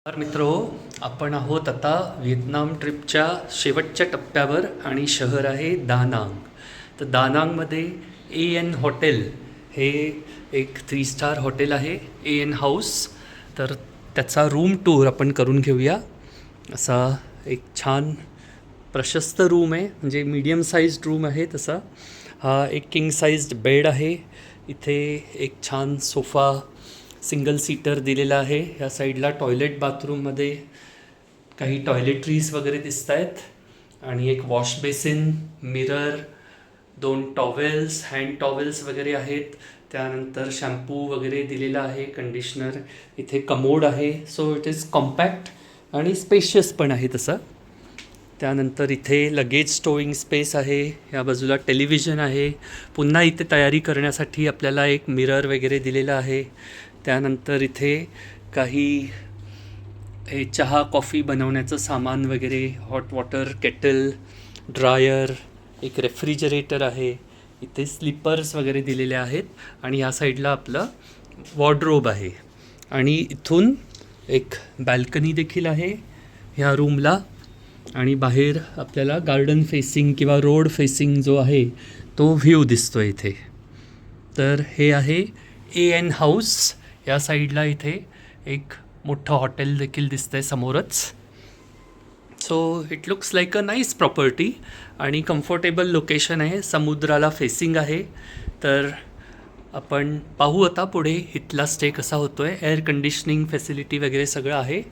तर मित्रो, आपण आहोत आता व्हिएतनाम ट्रिपच्या शेवटच्या टप्प्यावर आणि शहर आहे दानांग. तर दानांगमध्ये एन हॉटेल हे एक 3 स्टार हॉटेल आहे, एन हाऊस. तर त्याचा रूम टूर आपण करून घेऊया. असा एक छान प्रशस्त रूम आहे, म्हणजे मीडियम साईज्ड रूम आहे तसा. हा एक किंग साईज्ड बेड आहे. इथे एक छान सोफा सिंगल सीटर दिलेला आहे. ह्या साईडला टॉयलेट बाथरूममध्ये काही टॉयलेटरीज वगैरे दिसत आहेत आणि एक wash basin, mirror, 2 towels, hand towels वगैरे आहेत. त्यानंतर शॅम्पू वगैरे दिलेला आहे, कंडिशनर. इथे कमोड आहे. सो इट इज कॉम्पॅक्ट आणि स्पेशियस पण आहे तसं. त्यानंतर इथे लगेज स्टोविंग स्पेस आहे. या बाजूला टेलिव्हिजन आहे. पुन्हा इथे तयारी करण्यासाठी आपल्याला एक मिरर वगैरे दिलेला आहे. त्यानंतर इथे काही हे चहा कॉफी बनवण्याचं सामान वगैरे, हॉट वॉटर केटल, ड्रायर, एक रेफ्रिजरेटर आहे. इथे स्लीपर्स वगैरे दिलेले आहेत आणि ह्या साईडला आपलं वॉर्डरोब आहे. आणि इथून एक बॅल्कनी देखील आहे ह्या रूमला. आणि बाहेर आपल्याला गार्डन फेसिंग किंवा रोड फेसिंग जो आहे तो व्ह्यू दिसतो इथे. तर हे आहे एन हाऊस. या साईडला इथे एक मोठं हॉटेल देखील दिसतंय समोरच. So it looks like a nice property आणि कम्फर्टेबल लोकेशन आहे, समुद्राला फेसिंग आहे. तर आपण पाहू आता पुढे इथला स्टे कसा होतो आहे. एअर कंडिशनिंग फॅसिलिटी वगैरे सगळं आहे.